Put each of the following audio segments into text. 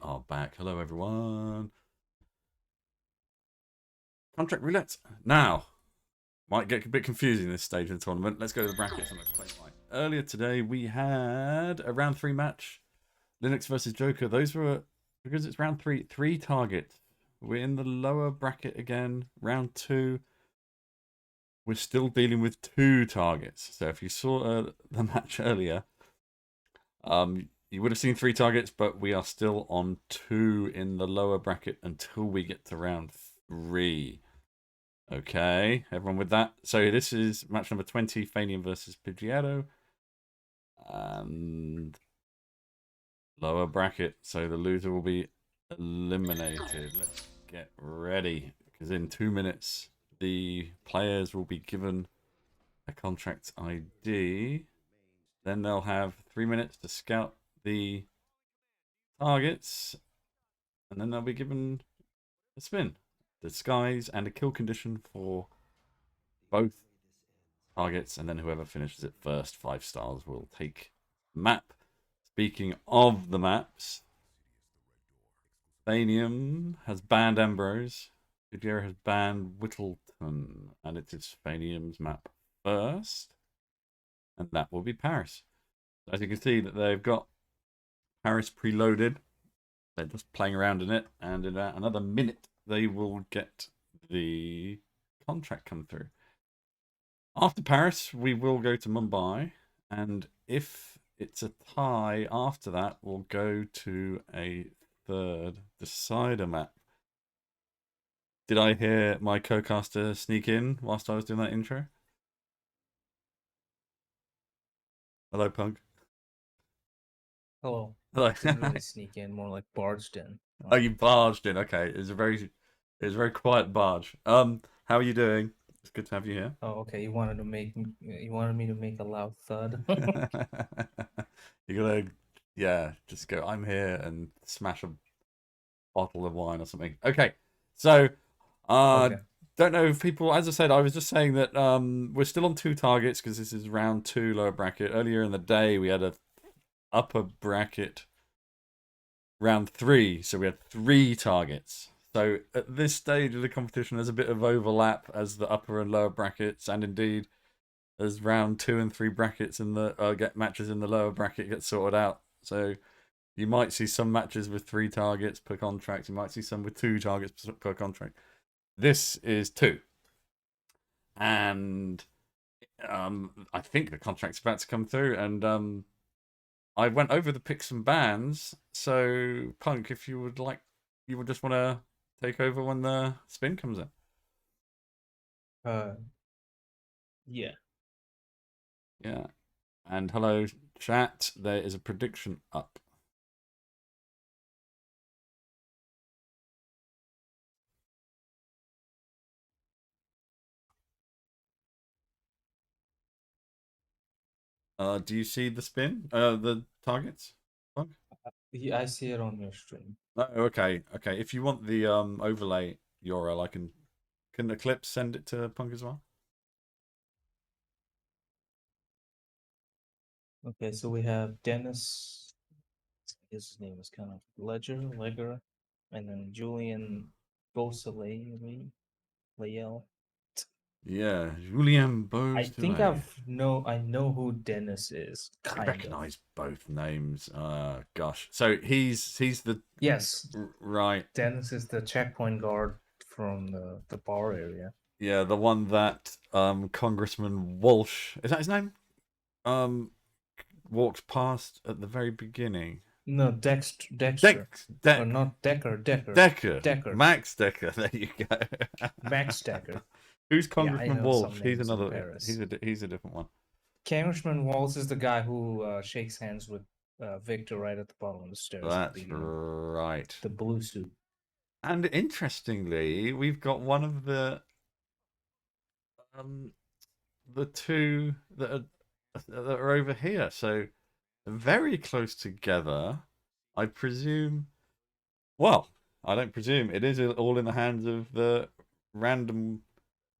are back. Hello, everyone. Contract roulette. Now, might get a bit confusing this stage of the tournament. Let's go to the brackets and explain why. Earlier today, we had a round 3 match. Linux versus Joker. Those were, because it's round 3, 3 targets. We're in the lower bracket again. Round 2, we're still dealing with 2 targets. So if you saw the match earlier, you would have seen 3 targets, but we are still on 2 in the lower bracket until we get to round 3. Okay, everyone with that? So this is match number 20, Phanium versus Pigiero. And lower bracket, so the loser will be eliminated. Let's get ready, because in 2 minutes, the players will be given a contract ID. Then they'll have 3 minutes to scout the targets, and then they'll be given a spin, disguise, and a kill condition for both targets, and then whoever finishes it first, 5 stars, will take map. Speaking of the maps, Phanium has banned Ambrose, Pigiero has banned Whittleton, and it is Phanium's map first, and that will be Paris. As you can see, that they've got Paris preloaded. They're just playing around in it, and in another minute, they will get the contract come through. After Paris, we will go to Mumbai, and if it's a tie after that, we'll go to a third decider map. Did I hear my co-caster sneak in whilst I was doing that intro? Hello, Punk. Hello. Hello. Didn't really sneak in, more like barged in. Oh, you barged in. Okay, it was a very quiet barge. How are you doing? It's good to have you here. Oh, okay. You wanted me to make a loud thud. You're gonna, yeah, just go. I'm here and smash a bottle of wine or something. Okay, so Okay. don't know if people. As I said, I was just saying that we're still on 2 targets because this is round 2 lower bracket. Earlier in the day, we had a upper bracket round 3, so we had 3 targets. So at this stage of the competition, there's a bit of overlap as the upper and lower brackets, and indeed as round 2 and 3 brackets in the get matches in the lower bracket get sorted out. So you might see some matches with 3 targets per contract. You might see some with 2 targets per contract. This is 2, and I think the contract's about to come through. And I went over the picks and bans. So Punk, if you would like, you would just want to take over when the spin comes in. Yeah. Yeah. And hello, chat. There is a prediction up. Do you see the spin? The targets? Punk? Yeah, I see it on your stream. Oh, okay. Okay. If you want the overlay URL, I can. Can Eclipse send it to Punk as well? Okay, so we have Dennis. His name is kind of Ledger, and then Julian Beausoleil. Yeah, Julien I think Beausoleil. I know who Dennis is. I Kind of. recognize both names. Gosh. So he's the Yes. right. Dennis is the checkpoint guard from the bar area. Yeah, the one that Congressman Walsh, is that his name? Walked past at the very beginning. No, Dexter. Or not Decker. Decker. Max Decker. There you go. Max Decker. Who's Congressman Walsh? He's another. Paris. He's a different one. Congressman Walsh is the guy who shakes hands with Victor right at the bottom of the stairs. That's right. The blue suit. And interestingly, we've got one of the 2 that are over here. So very close together. I presume. Well, I don't presume. It is all in the hands of the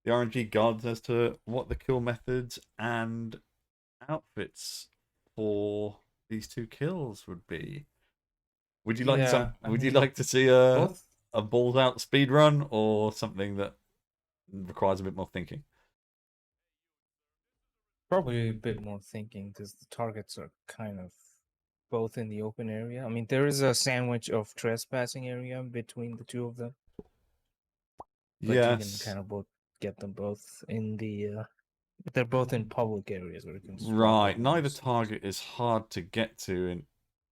RNG gods as to what the kill methods and outfits for these 2 kills would be. Would you like Yeah, some? I Would you mean, like to see both a balls out speed run or something that requires a bit more thinking? probably a bit more thinking because the targets are kind of both in the open area. I mean, there is a sandwich of trespassing area between the two of them, but you can Yes. kind of both get them both in the. They're both in public areas where you can spot Right. them on Neither those things. target is hard to get to in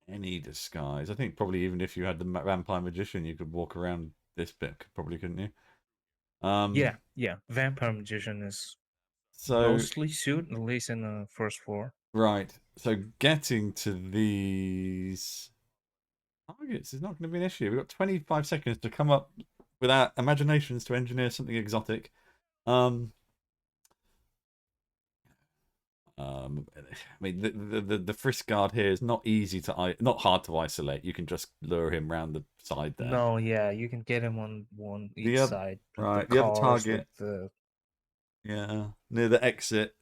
any disguise. I think probably even if you had the vampire magician, you could walk around this bit, probably couldn't you? Yeah, yeah. Vampire magician is So mostly suit, at least in the first floor. right. So getting to these targets is not going to be an issue. We've got 25 seconds to come up with our imaginations to engineer something exotic. Um, I mean, the frisk guard here is not easy to not hard to isolate. You can just lure him round the side there. No, yeah, you can get him on one The each other side with the right, the other cars, with target, the yeah, near the exit.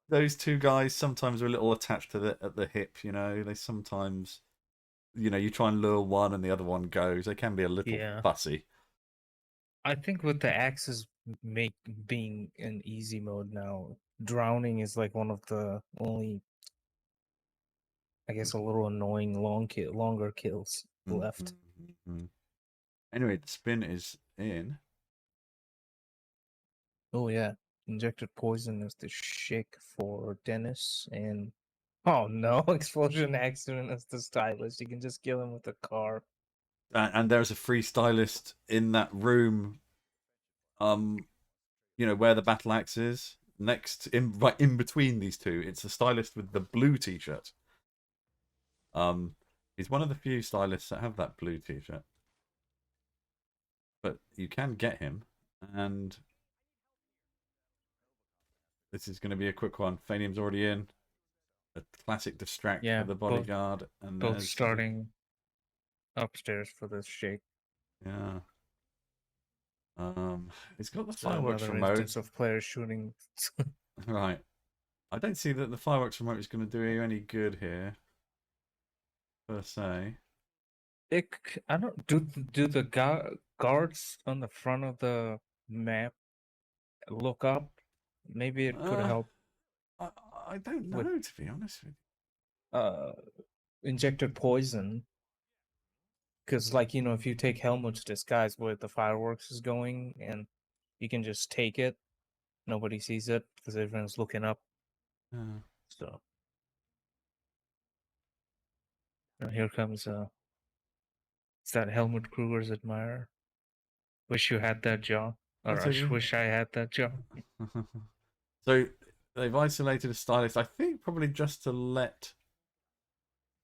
Those two guys sometimes are a little attached to the at the hip. You know, they sometimes you try and lure one and the other one goes. They can be a little yeah. fussy. I think with the axes make being in easy mode now, drowning is like one of the only, I guess, a little annoying longer kills left. Mm-hmm. Anyway, the spin is in. Oh yeah, injected poison is the shake for Dennis, and oh no, explosion accident is the stylist. You can just kill him with a car. And there's a free stylist in that room. Where the battle axe is next, in right in between these two. It's the stylist with the blue t-shirt. Um, he's one of the few stylists that have that blue t-shirt, but you can get him, and this is going to be a quick one. Phanium's already in. A classic distract for Yeah, the both bodyguard, and both there's starting upstairs for this shake. yeah. He's got the So fireworks another remote, instance of players shooting. right? I don't see that the fireworks remote is going to do you any good here, per se. I don't do the guards on the front of the map look up? Maybe it could Uh, help I, I don't with know, to be honest with uh injected poison. Because, like, if you take Helmut's disguise where the fireworks is going and you can just take it, nobody sees it because everyone's looking up. you. So, now here comes it's that Helmut Kruger's admirer. Wish you had that job. Or That's I okay. wish I had that job. So they've isolated a stylist, I think, probably just to let.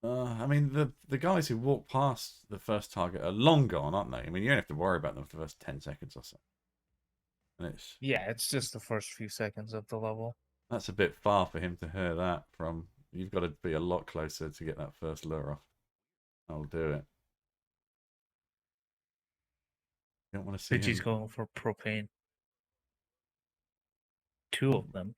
I mean, the guys who walk past the first target are long gone, aren't they? I mean, you don't have to worry about them for the first 10 seconds or so. And Yeah, it's just the first few seconds of the level. that's a bit far for him to hear that from. You've got to be a lot closer to get that first lure off. I'll do it. You don't want to see Pichi's him. going for propane. Two of them.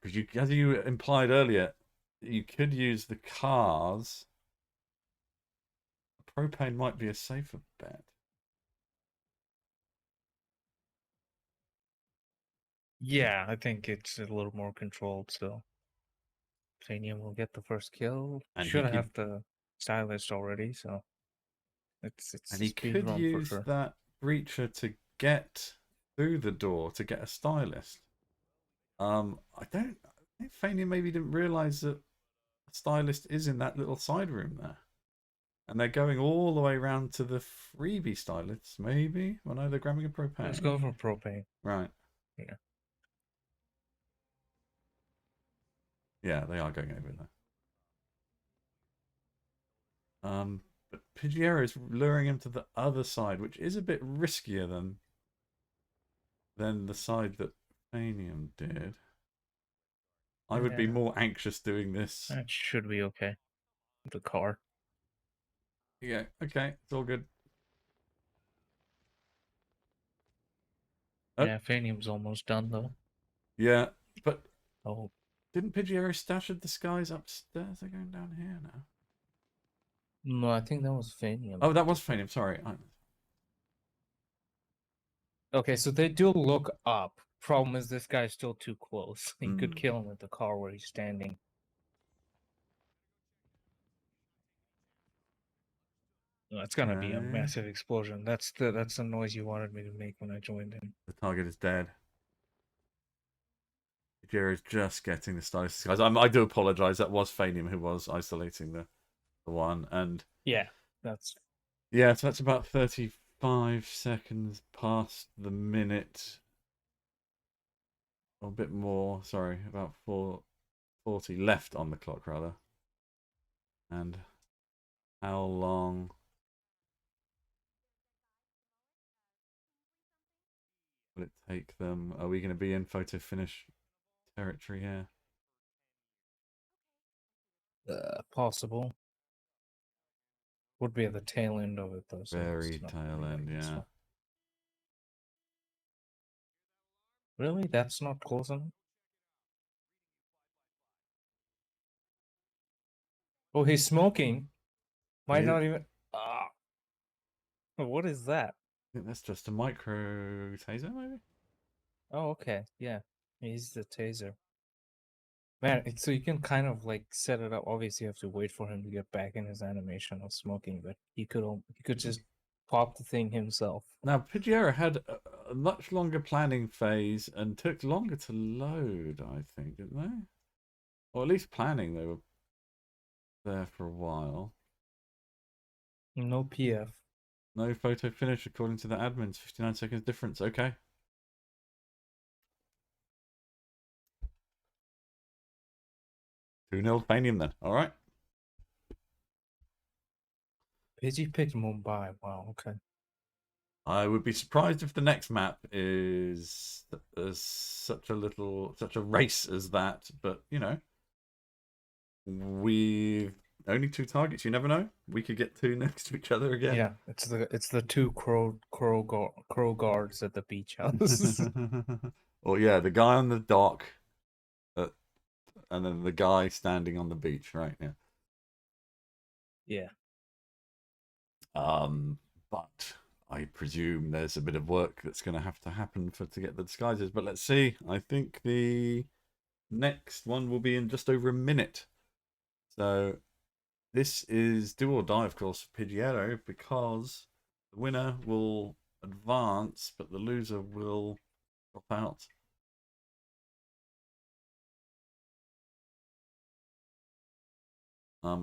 Because as you implied earlier, you could use the cars. Propane might be a safer bet. Yeah, I think it's a little more controlled, so Phanium will get the first kill. And he Should could have the stylist already, so it's And a he speed could run for use sure. that breacher to get through the door to get a stylist. I think Fania maybe didn't realise that a stylist is in that little side room there. And they're going all the way around to the freebie stylists, maybe? Well, no, they're grabbing a Let's propane. go for propane. Right. Yeah. Yeah, they are going over there. But Pigiero is luring him to the other side, which is a bit riskier than the side that Fanium did. I would be Yeah. more anxious doing this. That should be okay. The car. Yeah, okay, it's all good. Oh, Yeah, Phanium's almost done though. yeah, but Oh, didn't Pigiero stash of the skies upstairs? They're going down here now. No, I think that was Phanium. Oh, that was Phanium. Sorry. Okay, so they do look up. Problem is, this guy's still too close. You could Mm. kill him with the car where he's standing. That's gonna be a Okay. massive explosion. That's the noise you wanted me to make when I joined in. The target is dead. Pigiero is just getting the status. Guys, I do apologize. That was Phanium who was isolating the one. And Yeah, that's yeah, so that's about 35 seconds past the minute. Or a bit more. Sorry, about 4:40 left on the clock, rather. And how long will it take them? Are we going to be in photo finish territory here? possible. Would be at the tail end of it though, so it's Very not tail really like end, this yeah. one. Really? That's not close enough? Oh, he's smoking. Might I not even. Ah, what is that? think that's just a micro taser, maybe? Oh, okay. Yeah, he's the taser. Man, so you can kind of like set it up. Obviously, you have to wait for him to get back in his animation of smoking, but he could just pop the thing himself. Now, Pigiero had a much longer planning phase and took longer to load, I think, didn't they? Or at least planning, they were there for a while. No PF. No photo finish according to the admins. 59 seconds difference. Okay. 2-0 Phanium then. All right. Pidgey picked Mumbai. Wow. Okay. I would be surprised if the next map is such a race as that. But you know, we only 2 targets. You never know. We could get 2 next to each other again. Yeah, it's the two crow guards at the beach house. Or yeah, the guy on the dock, uh, and then the guy standing on the beach. Right. Yeah. Yeah. But I presume there's a bit of work that's going to have to happen to get the disguises. But let's see. I think the next one will be in just over a minute. So this is do or die, of course, for Pigiero, because the winner will advance, but the loser will drop out.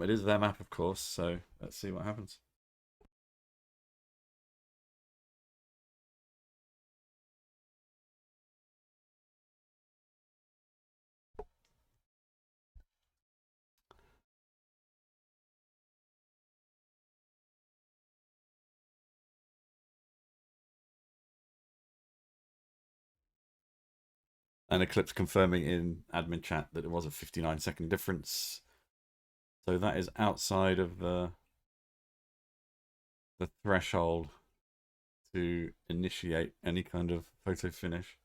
It is their map, of course. So let's see what happens. And Eclipse confirming in admin chat that it was a 59-second difference. So that is outside of the threshold to initiate any kind of photo finish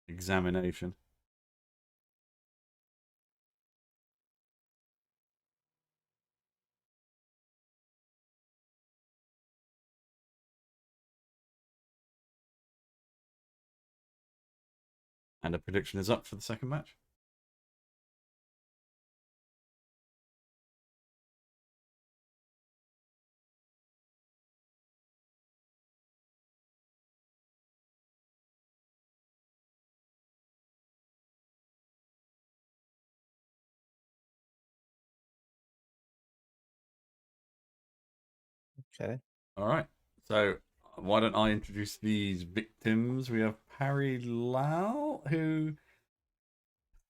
examination. And a prediction is up for the second match. Okay. All right. So why don't I introduce these victims? We have Parry Lau, who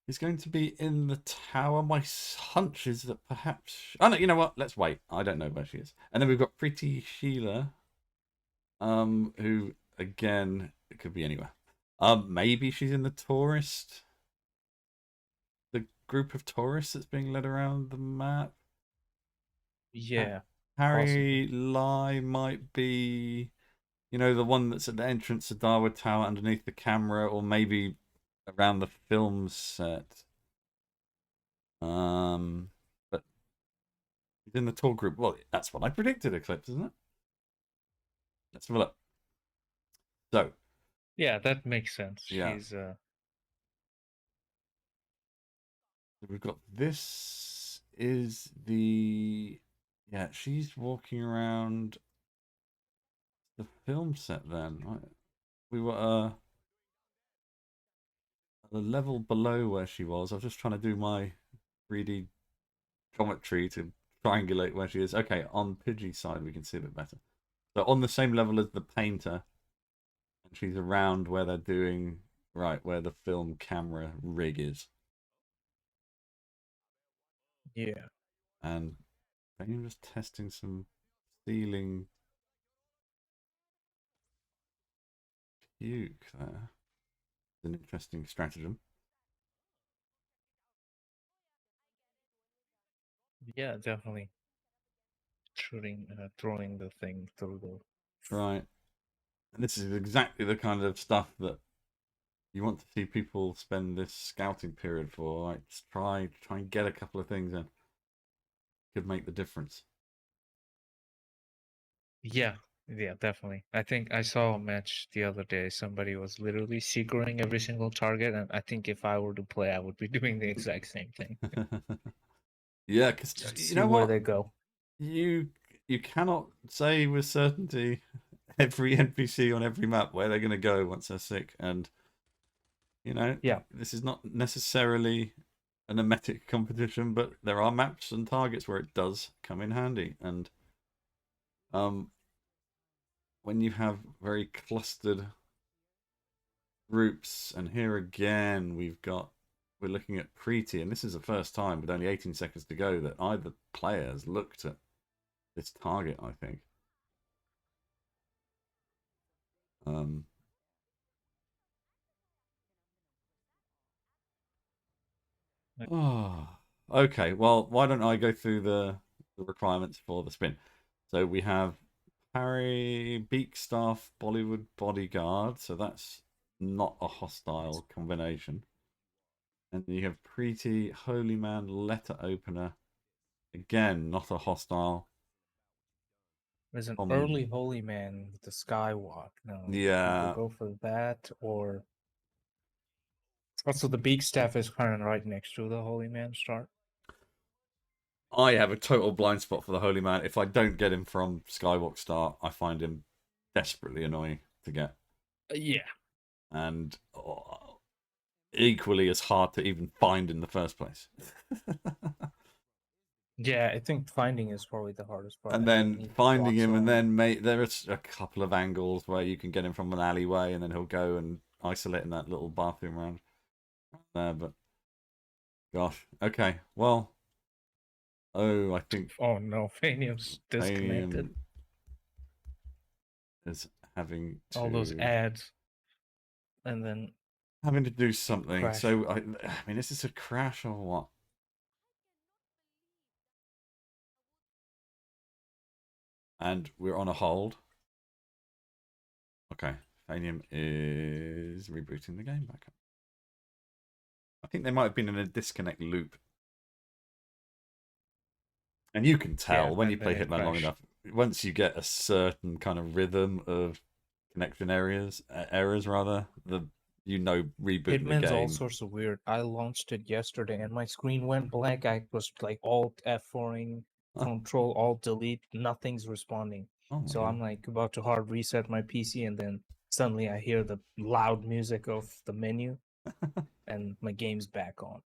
is going to be in the tower. My hunch is that perhaps. Oh no, you know what? Let's wait. I don't know where she is. And then we've got Pretty Sheila, who again it could be anywhere. Maybe she's in the tourist, the group of tourists that's being led around the map. Yeah. Harry Lai might be, you know, the one that's at the entrance to Darwood Tower underneath the camera, or maybe around the film set. But It's in the tall group. Well, that's what I predicted, Eclipse, isn't it? Let's have a look. So, Yeah, that makes sense. yeah. She's We've got this is the yeah, she's walking around the film set then. Right? We were a level below where she was. I was just trying to do my 3D geometry to triangulate where she is. Okay, on Pidgey's side we can see a bit better. So on the same level as the painter, and she's around where they're doing right where the film camera rig is. yeah. And I'm just testing some ceiling puke there. It's an interesting stratagem. Yeah, definitely shooting, throwing the thing through the. Right. And this is exactly the kind of stuff that you want to see people spend this scouting period for. Like, just try and get a couple of things in. Could make the difference. Yeah, yeah, definitely. I think I saw a match the other day. Somebody was literally securing every single target, and I think if I were to play, I would be doing the exact same thing. Yeah, because Just you see know where what? they go. You you cannot say with certainty every NPC on every map where they're going to go once they're sick. And, you know, Yeah, this is not necessarily an emetic competition, but there are maps and targets where it does come in handy. And um, when you have very clustered groups, and here again we're looking at Preeti, and this is the first time with only 18 seconds to go that either player has looked at this target, I think. Um, oh, okay. Well, why don't I go through the requirements for the spin? So we have Parry, Beak Staff, Bollywood Bodyguard. So that's not a hostile combination. And then you have Preeti, Holy Man, Letter Opener. Again, not a hostile. there's an early holy man with the skywalk. Now you can either Yeah, go for that or also the big staff is kind of right next to the holy man start. I have a total blind spot for the Holy Man. If I don't get him from Skywalk Start, I find him desperately annoying to get. Yeah. And equally as hard to even find in the first place. Yeah, I think finding is probably the hardest part, And and then then he finding walks him, and around. then there's a couple of angles where you can get him from an alleyway, and then he'll go and isolate in that little bathroom round there. But gosh, okay, well, oh, I think Oh no, Phanium's disconnected. Phanium is having All those to ads, and then do something. crash. So I mean, is this a crash or what? And we're on a hold. Okay, Phanium is rebooting the game back up. I think they might have been in a disconnect loop. And you can Yeah, tell when you and then play it Hitman long crashed. enough, once you get a certain kind of rhythm of connection errors rather, you know rebooting the Hitman's all game. sorts of weird. I launched it yesterday and my screen went blank. I was like Alt F4ing, Oh, Control Alt Delete, nothing's responding. oh my So god. I'm like about to hard reset my PC, and then suddenly I hear the loud music of the menu, and my game's back on.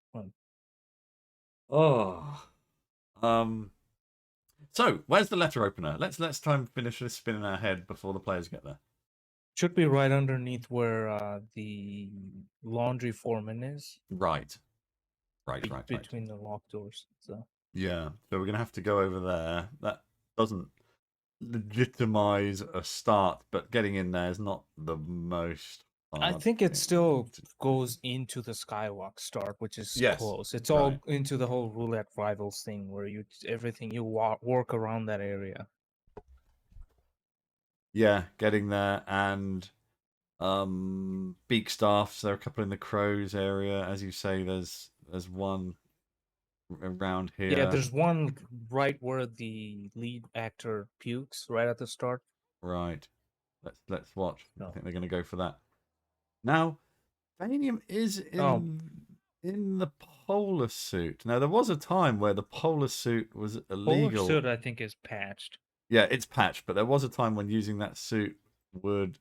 Oh. Um so where's the letter opener? Let's try and finish this spin in our head before the players get there. Should be right underneath where the laundry foreman is, Right. Right. between the locked doors. So Yeah. So we're gonna have to go over there. That doesn't legitimize a start, but getting in there is not the most I hard think it thing still to goes into the Skywalk start, which is Yes. close. It's Right. all into the whole roulette rivals thing, where you everything you work around that area. Yeah, getting there and beak staffs. There are a couple in the crows area, as you say. There's one around here. Yeah, there's one right where the lead actor pukes right at the start. Right. Let's watch. I No. think they're going to go for that. Now, Phanium is Oh, in the polar suit. Now, there was a time where the polar suit was polar illegal. suit I think is patched. Yeah, it's patched, but there was a time when using that suit would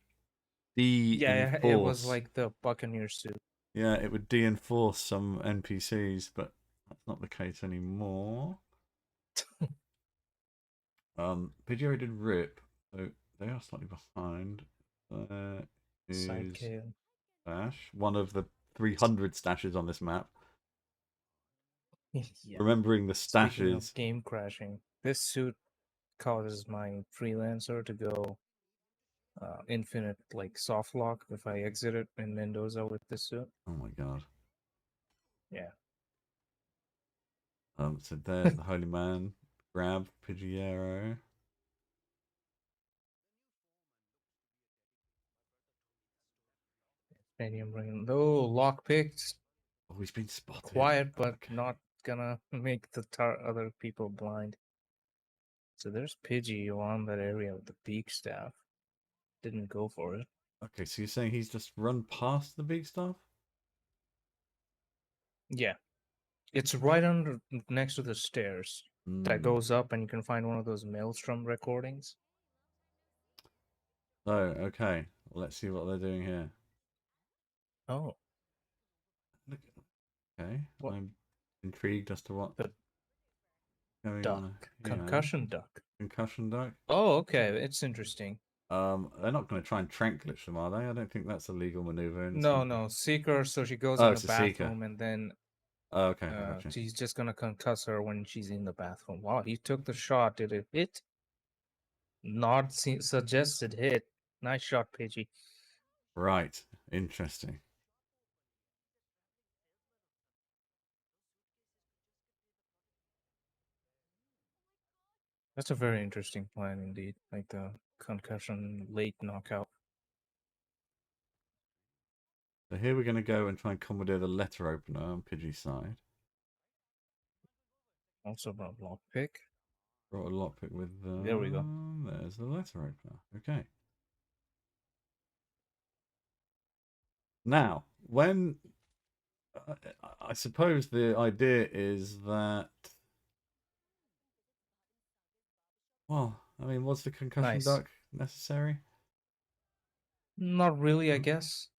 Yeah, it was de-enforce. like the Buccaneer suit. Yeah, it would de-enforce some NPCs, but that's not the case anymore. Pigiero did rip, so they are slightly behind. There Side is KO. Stash, one of the 300 stashes on this map. Yeah. Remembering the Speaking of stashes. game crashing, this suit causes my freelancer to go infinite like soft lock if I exit it in Mendoza with this suit. Oh my god. Yeah. So there's the Holy Man. Grab Pigiero. Phanium bringing low lock picked. Oh, he's been spotted. Quiet, but Okay. not gonna make the other people blind. So there's Pidgey on that area with the beak staff. Didn't go for it. Okay, so you're saying he's just run past the big stuff? Yeah. It's right under next to the stairs that Hmm. goes up and you can find one of those Maelstrom recordings. So, okay. Well, let's see what they're doing here. Oh. Look. Okay. What? I'm intrigued as to what's The going on duck. here. Concussion duck. Concussion duck. Oh, okay. It's interesting. They're not going to try and trank glitch them, are they? I don't think that's a legal maneuver. No. Seeker, so she goes Oh, in the it's a seeker. bathroom and then Oh, okay, I got you. he's just gonna concuss her when she's in the bathroom. Wow, he took the shot. Did it hit? Not suggested hit. Nice shot, Pidgey. Right. Interesting. That's a very interesting plan indeed. Like the concussion late knockout. So here we're going to go and try and commandeer the letter opener on Pidgey's side. Also brought lockpick. Brought a lockpick with them. There we go. There's the letter opener. Okay. Now, when I suppose the idea is that, well, I mean, was the concussion Nice. duck necessary? Not really, I guess.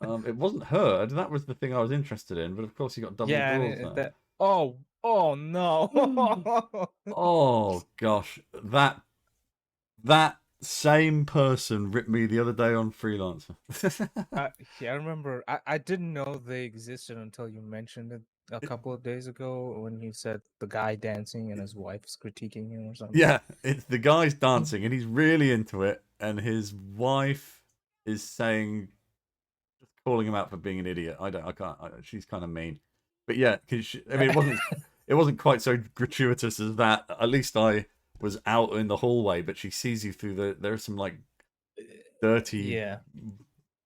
It wasn't heard. That was the thing I was interested in. But of course, you got double yeah, draws and there. oh no. Oh gosh, that same person ripped me the other day on Freelancer. Yeah, I remember. I didn't know they existed until you mentioned it a couple of days ago when you said the guy dancing and his wife's critiquing him or something. Yeah, it's the guy's dancing and he's really into it, and his wife is saying, just calling him out for being an idiot. I can't. She's kind of mean, but yeah, I mean, it wasn't quite so gratuitous as that. At least I was out in the hallway, but she sees you through there's some like dirty Yeah.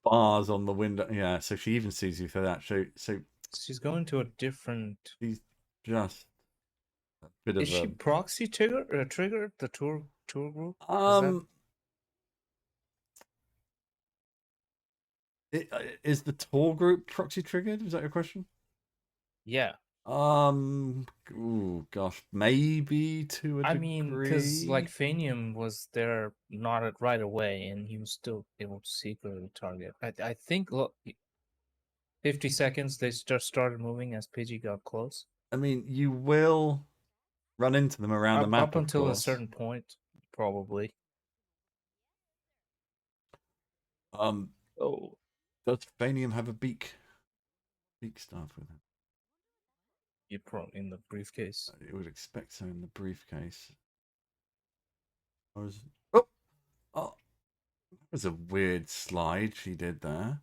bars on the window. Yeah, so she even sees you through that. So She's going to a different. she's just a bit Is of she a proxy triggered the tour group? Is the tour group proxy triggered? Is that your question? Yeah. Ooh, gosh, maybe to a I mean, because like degree. Phanium was there not right away, and he was still able to secretly target. I think look, 50 seconds they just started moving as Pidgey got close. I mean, you will run into them around the map, Up of until a course. certain point, probably. Oh, Does Phanium have a beak staff with him? you probably in the briefcase. You would expect so in the briefcase. Oh, oh, that was a weird slide she did there.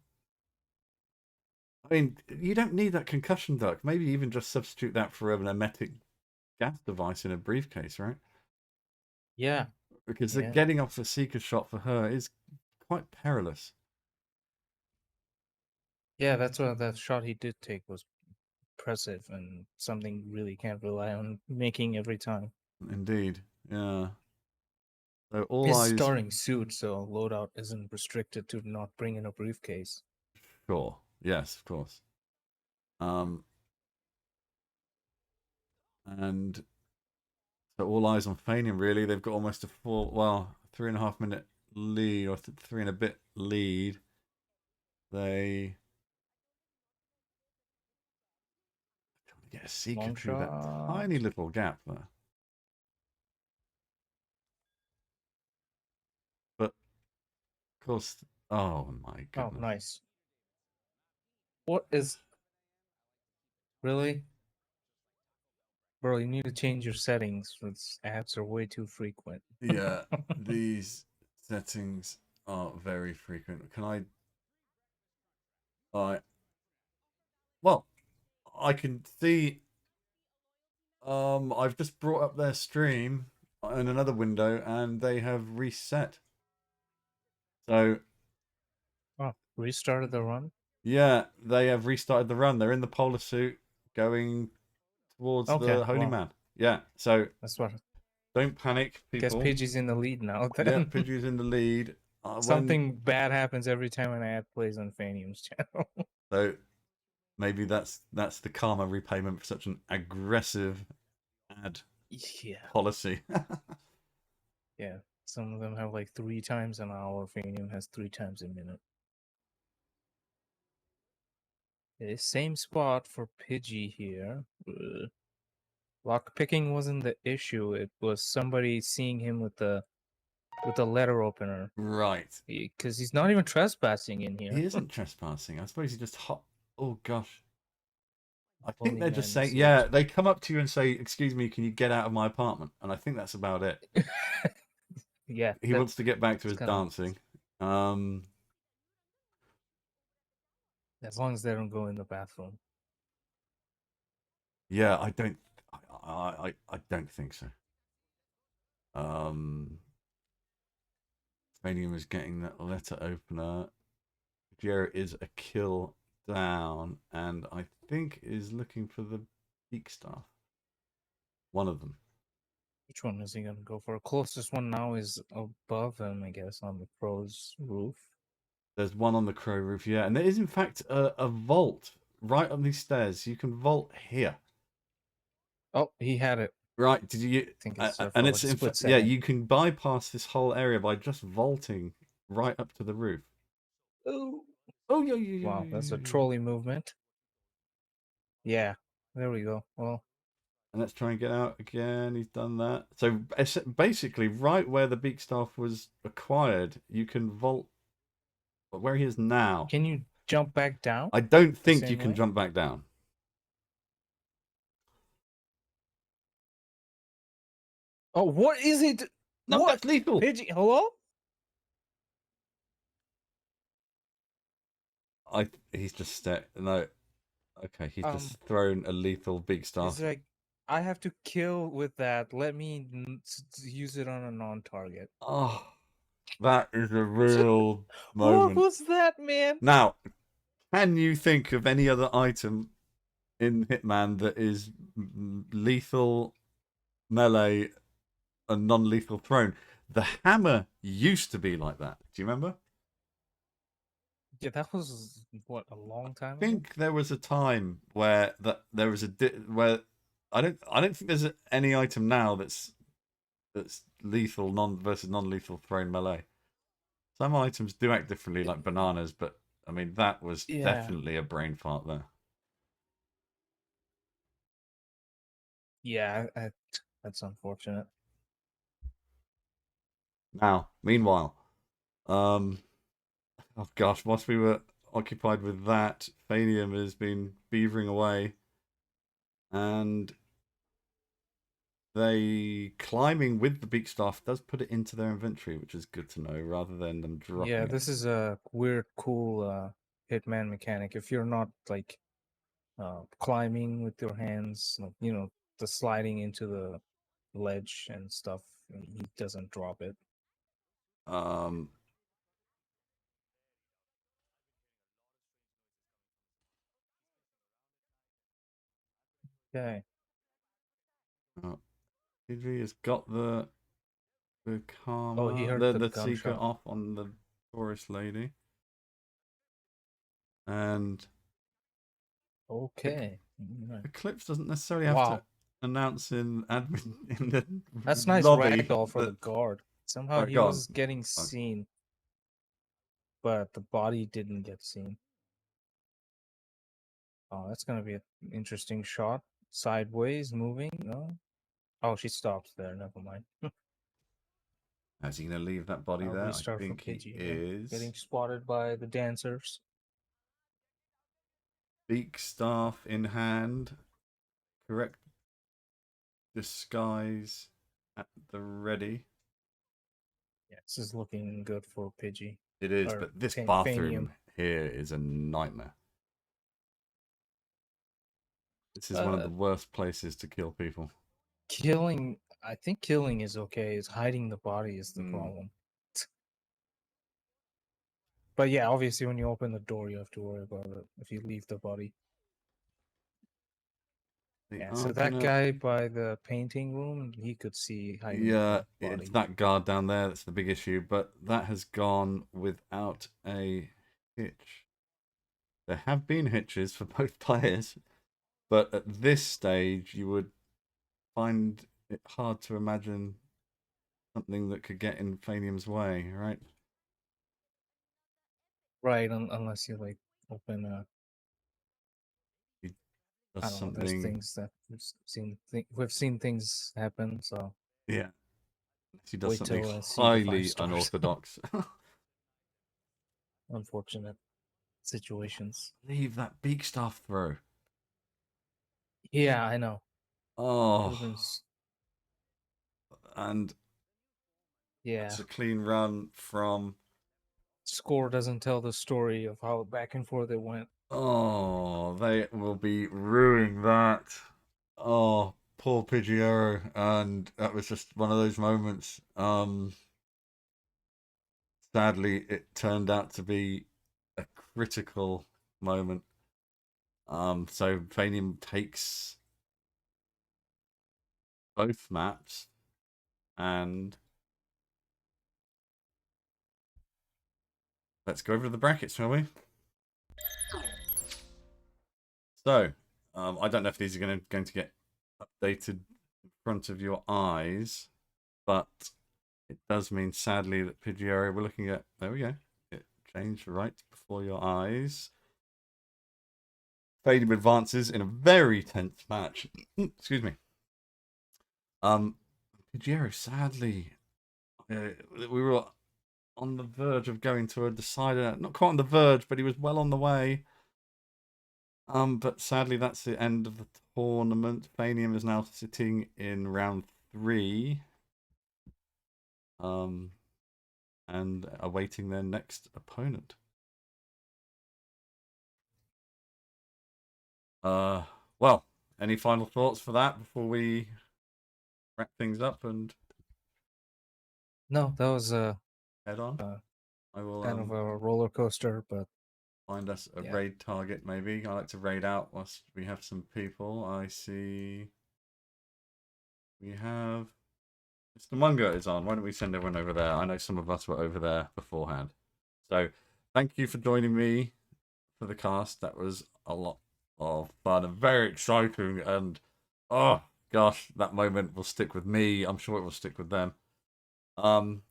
I mean, you don't need that concussion duck. Maybe even just substitute that for an emetic gas device in a briefcase, right? Yeah, Because yeah, getting off a seeker shot for her is quite perilous. yeah. That's what that shot he did take was impressive and something you really can't rely on making every time. Indeed. Yeah. So all His eyes. starting suit, so loadout isn't restricted to not bring in a briefcase. Sure. Yes, of course. Um, and so all eyes on Phanium. Really, they've got almost a 3.5 minute lead, or three and a bit lead. They trying to get a seeker Long through that shot. tiny little gap there. But of course, oh my Oh, goodness. nice. What is really? Bro, you need to change your settings. These ads are way too frequent. Yeah, these settings are very frequent. Can I? I well, I can see. I've just brought up their stream in another window, and they have reset. So Oh, restarted the run? yeah, they have restarted the run. They're in the polar suit, going towards Okay, the Holy well, Man. Yeah, so that's what. don't panic, Guess people. Pidgey's in the lead now Yeah, then. Pidgey's in the lead. When Something bad happens every time an ad plays on Phanium's channel. so maybe that's the karma repayment for such an aggressive ad Yeah. policy. Yeah. Some of them have like 3 times an hour. Phanium has 3 times a minute. Same spot for Pidgey here. Lock picking wasn't the issue. It was somebody seeing him with the letter opener. Right. Because he's not even trespassing in He here. isn't trespassing. I suppose he just hot. Oh gosh. I think Holy they're just man saying, usage. yeah, they come up to you and say, "Excuse me, can you get out of my apartment?" And I think that's about it. Yeah, He wants to get back to that's his kind of, dancing. Um, as long as they don't go in the bathroom. yeah, I don't think so. Um, Phanium is getting that letter opener. Pigiero is a kill down, and I think is looking for the beak staff. One of them. Which one is he gonna go for? Closest one now is above him, I guess, on the crow's roof. There's one on the crow roof, yeah, and there is in fact a vault right on these stairs. You can vault here. Oh, he had it. Right? Did you? I think it's And for like it's a in split fact, yeah. second. You can bypass this whole area by just vaulting right up to the roof. Oh, Oh yeah, yeah, yeah, wow, yeah, that's a yeah, yeah. trolley movement. Yeah, there we go. Well, And let's try and get out again. He's done that. So basically, right where the beak staff was acquired, you can vault. But where he is now, can you jump back down I don't the think you same can way? jump back down. Oh, what is it? No, What? that's lethal. Pidgey, hello? He's just no. Okay, he's Um, just thrown a lethal beak it's staff. like, I have to kill with that. Let me use it on a non-target. Oh, that is a real What moment. was that, man? Now, can you think of any other item in Hitman that is lethal melee and non-lethal thrown? The hammer used to be like that. Do you remember? Yeah, that was what, a I long time ago. think there was a time where there was where I don't think there's any item now that's lethal non-lethal thrown melee. Some items do act differently, like bananas, but I mean that was Yeah, definitely a brain fart there. yeah, that's unfortunate. Now, meanwhile, um, oh gosh, whilst we were occupied with that, Phanium has been beavering away, and they climbing with the beak staff does put it into their inventory, which is good to know, rather than them Yeah, dropping it. this is a weird, cool hitman mechanic. If you're not like climbing with your hands, like, the sliding into the ledge and stuff, he doesn't drop it. Um, Okay. Pidgey has got the Oh, he karma, heard the the seeker gunshot. off on the tourist lady, and Okay. Alright. Eclipse doesn't necessarily have to Wow. announce in admin in the That's nice lobby ragdoll for the that. guard. Somehow Right, he go on. was getting seen, but the body didn't get seen. Oh, that's gonna be an interesting shot. Sideways, moving. No. Oh, she stops there. Never mind. Is he going to leave that body I'll there? I restart for think he Pidgey. Yeah. is. Getting spotted by the dancers. Beak staff in hand. Correct disguise at the ready. Yeah, this is looking good for Pidgey. It is, Or but this Phanium. bathroom here is a nightmare. This is one of the worst places to kill people. Killing, I think killing is okay. It's hiding the body is the Mm. problem. But yeah, obviously when you open the door, you have to worry about it if you leave the body. They Yeah, are so that gonna. guy by the painting room, he could see hiding Yeah, the it's body. that guard down there that's the big issue, but that has gone without a hitch. There have been hitches for both players, but at this stage, you would find it hard to imagine something that could get in Phanium's way, right? Right, unless you like open a, He does I don't know. There's something, things that we've seen things happen. So yeah. He does wait something till I see the 5 highly stars. unorthodox. Unfortunate situations. Leave that beak staff throw. Yeah, I know. Could Oh, have been. and Yeah, that's a clean run from. score doesn't tell the story of how back and forth it went. Oh, they will be ruining that. Oh, poor Pigiero, and that was just one of those moments. Sadly, it turned out to be a critical moment. So Phanium takes both maps, and let's go over the brackets, shall we? So, I don't know if these are going to get updated in front of your eyes, but it does mean, sadly, that Pigiero, we're looking at, there we go, it changed right before your eyes. Phanium advances in a very tense match. Excuse me. Pigiero, sadly, we were on the verge of going to a decider. Not quite on the verge, but he was well on the way. But sadly, that's the end of the tournament. Phanium is now sitting in round 3. And awaiting their next opponent. Well, any final thoughts for that before we wrap things up and No, that was head on? I will kind of a roller coaster, but find us a yeah. raid target, maybe. I like to raid out whilst we have some people. I see we have Mr. Munger is on. Why don't we send everyone over there? I know some of us were over there beforehand. So thank you for joining me for the cast. That was a lot of fun and very exciting. And oh gosh, that moment will stick with me. I'm sure it will stick with them. And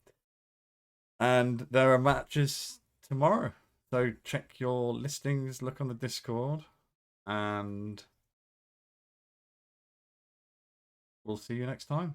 there are matches tomorrow. So check your listings, look on the Discord, and we'll see you next time.